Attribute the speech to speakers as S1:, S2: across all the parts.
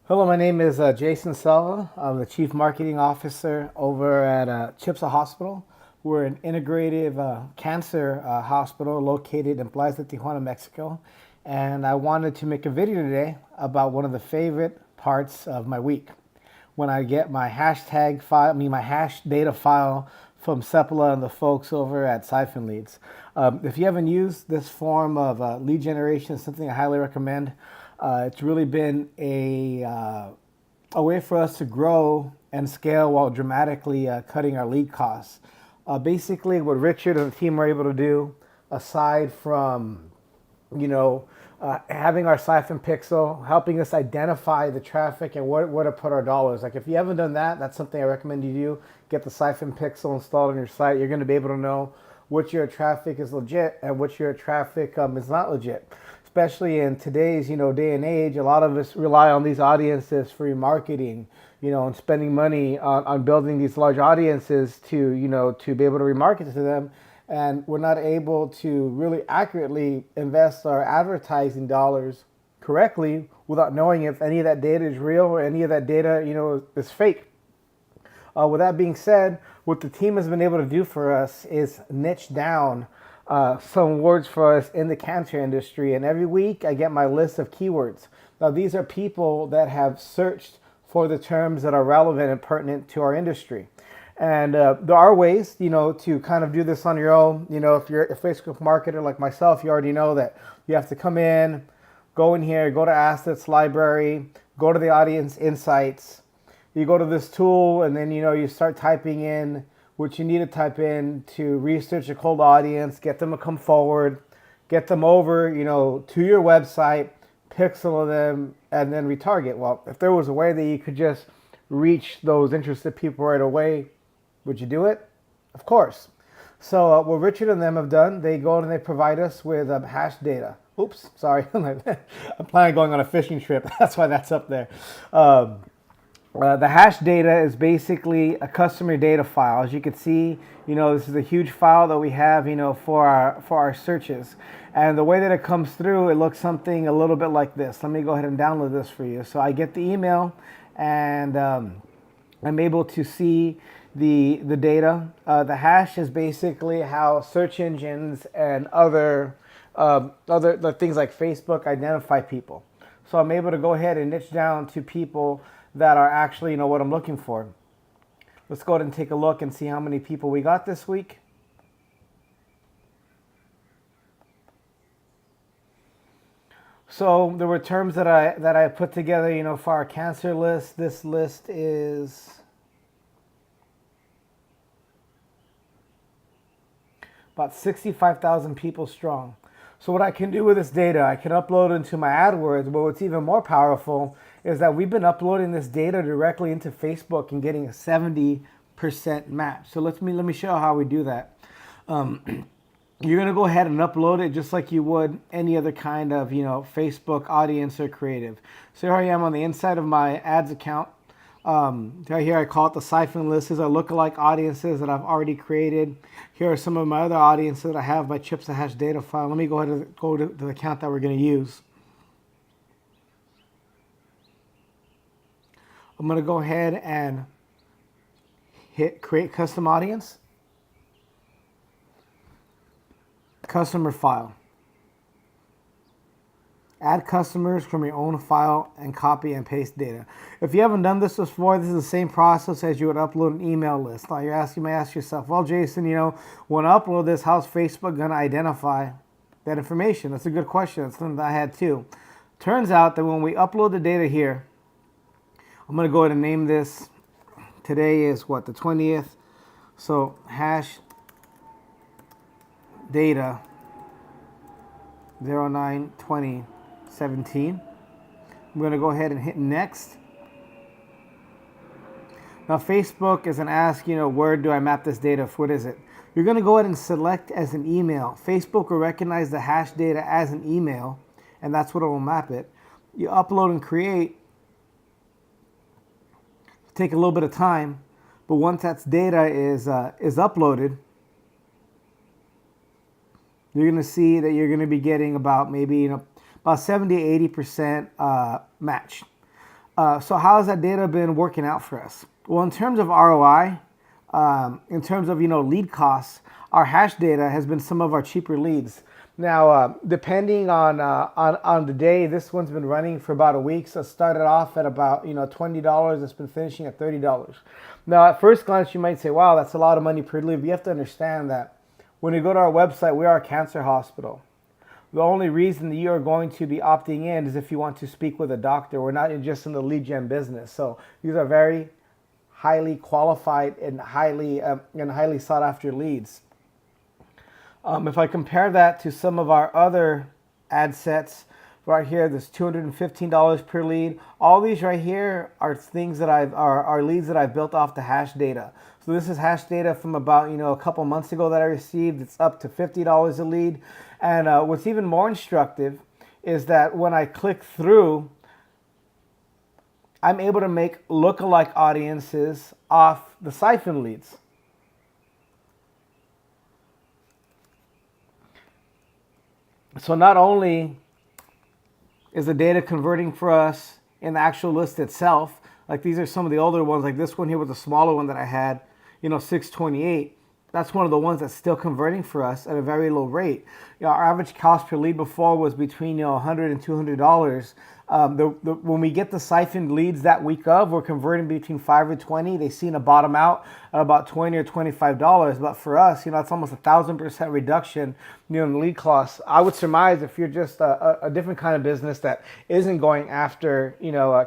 S1: Hello, my name is Jason Selva. I'm the Chief Marketing Officer over at Chipsa Hospital. We're an integrative cancer hospital located in Plaza Tijuana, Mexico. And I wanted to make a video today about one of the favorite parts of my week. When I get my hashtag file, my hash data file from Seppala and the folks over at Siphon Leads. If you haven't used this form of lead generation, it's something I highly recommend. It's really been a way for us to grow and scale while dramatically cutting our lead costs. Basically, what Richard and the team were able to do, aside from having our siphon pixel, helping us identify the traffic and where to put our dollars. Like if you haven't done that, that's something I recommend you do. Get the siphon pixel installed on your site. You're going to be able to know which your traffic is legit and which your traffic is not legit. Especially in today's day and age, a lot of us rely on these audiences for remarketing, and spending money on building these large audiences to be able to remarket to them, and we're not able to really accurately invest our advertising dollars correctly without knowing if any of that data is real or any of that data is fake. With that being said, what the team has been able to do for us is niche down some words for us in the cancer industry. And every week I get my list of keywords. Now, these are people that have searched for the terms that are relevant and pertinent to our industry. And there are ways, to kind of do this on your own. If you're a Facebook marketer like myself, you already know that you have to come in, go in here, go to Assets Library, go to the Audience Insights. You go to this tool, and then you start typing in what you need to type in to research a cold audience, get them to come forward, get them over to your website, pixel them, and then retarget. Well, if there was a way that you could just reach those interested people right away, would you do it? Of course. So what Richard and them have done, they go and they provide us with hash data. Oops, sorry. I'm planning on going on a fishing trip. That's why that's up there. The hash data is basically a customer data file. As you can see, this is a huge file that we have, for our searches. And the way that it comes through, it looks something a little bit like this. Let me go ahead and download this for you. So I get the email, and I'm able to see the data. The hash is basically how search engines and other things like Facebook identify people. So I'm able to go ahead and niche down to people that are actually what I'm looking for. Let's go ahead and take a look and see how many people we got this week. So there were terms that I put together, for our cancer list. This list is about 65,000 people strong. So what I can do with this data, I can upload it into my AdWords, but what's even more powerful is that we've been uploading this data directly into Facebook and getting a 70% match. So let me show you how we do that. You're going to go ahead and upload it just like you would any other kind of, Facebook audience or creative. So here I am on the inside of my ads account. Right here I call it the siphon list. These are lookalike audiences that I've already created. Here are some of my other audiences that I have by Chips the Hash data file. Let me go ahead and go to the account that we're going to use. I'm going to go ahead and hit create custom audience, customer file. Add customers from your own file and copy and paste data. If you haven't done this before, this is the same process as you would upload an email list. Now you may ask yourself, well, Jason, when I upload this, how's Facebook going to identify that information? That's a good question. That's something that I had too. Turns out that when we upload the data here, I'm going to go ahead and name this. Today is what, the 20th? So hash data 09/20/17. I'm going to go ahead and hit next. Now Facebook is going to ask, where do I map this data? What is it? You're going to go ahead and select as an email. Facebook will recognize the hash data as an email, and that's what it will map it. You upload and create. Take a little bit of time, but once that data is uploaded, you're going to see that you're going to be getting about maybe about 70-80% match. So how has that data been working out for us? Well, in terms of ROI, in terms of lead costs, our hash data has been some of our cheaper leads. Now, depending on the day, this one's been running for about a week. So it started off at about $20. It's been finishing at $30. Now, at first glance, you might say, "Wow, that's a lot of money per lead." But you have to understand that when you go to our website, we are a cancer hospital. The only reason that you are going to be opting in is if you want to speak with a doctor. We're not just in the lead gen business. So these are very highly qualified and highly sought after leads. If I compare that to some of our other ad sets, right here, this $215 per lead. All these right here are things that are leads that I've built off the hash data. So this is hash data from about a couple months ago that I received. It's up to $50 a lead. And what's even more instructive is that when I click through, I'm able to make lookalike audiences off the siphon leads. So not only is the data converting for us in the actual list itself, like these are some of the older ones, like this one here was a smaller one that I had, 628. That's one of the ones that's still converting for us at a very low rate. Our average cost per lead before was between $100 and $200. When we get the siphoned leads that week of, we're converting between 5 or 20. They seem to bottom out at about $20 or $25. But for us, it's almost 1,000% reduction in the lead costs. I would surmise if you're just a different kind of business that isn't going after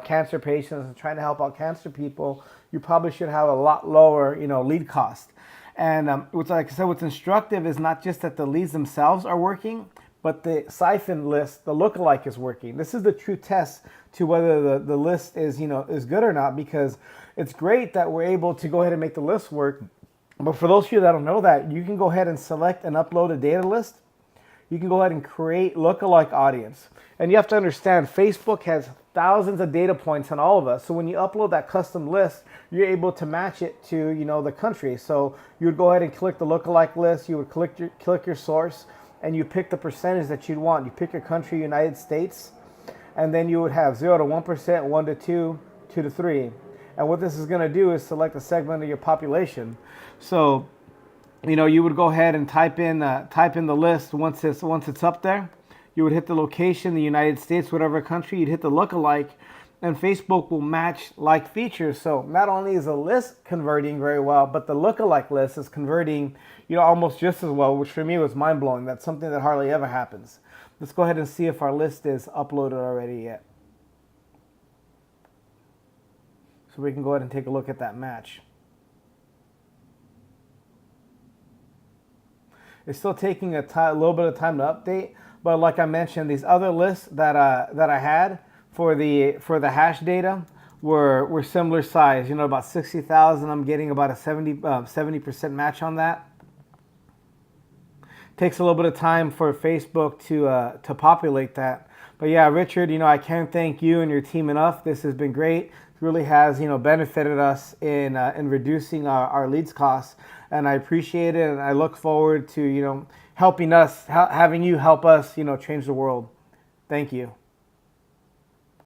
S1: cancer patients and trying to help out cancer people, you probably should have a lot lower lead cost. And like I said, what's instructive is not just that the leads themselves are working, but the siphon list, the lookalike, is working. This is the true test to whether the list is good or not, because it's great that we're able to go ahead and make the list work. But for those of you that don't know that, you can go ahead and select and upload a data list. You can go ahead and create lookalike audience. And you have to understand, Facebook has thousands of data points on all of us. So when you upload that custom list, you're able to match it to the country. So you would go ahead and click the lookalike list. You would click your source, and you pick the percentage that you'd want. You pick your country, United States, and then you would have 0 to 1%, 1 to 2, 2 to 3. And what this is going to do is select a segment of your population. So you would go ahead and type in the list. Once it's up there, you would hit the location, the United States, whatever country. You'd hit the lookalike, and Facebook will match like features. So not only is the list converting very well, but the lookalike list is converting almost just as well, which for me was mind-blowing. That's something that hardly ever happens. Let's go ahead and see if our list is uploaded already yet. So we can go ahead and take a look at that match. It's still taking a little bit of time to update, but like I mentioned, these other lists that I had for the hash data were similar size. About 60,000. I'm getting about a 70% match on that. Takes a little bit of time for Facebook to populate that. But yeah, Richard, I can't thank you and your team enough. This has been great. It really has benefited us in reducing our leads costs, and I appreciate it. And I look forward to having you help us change the world. Thank you.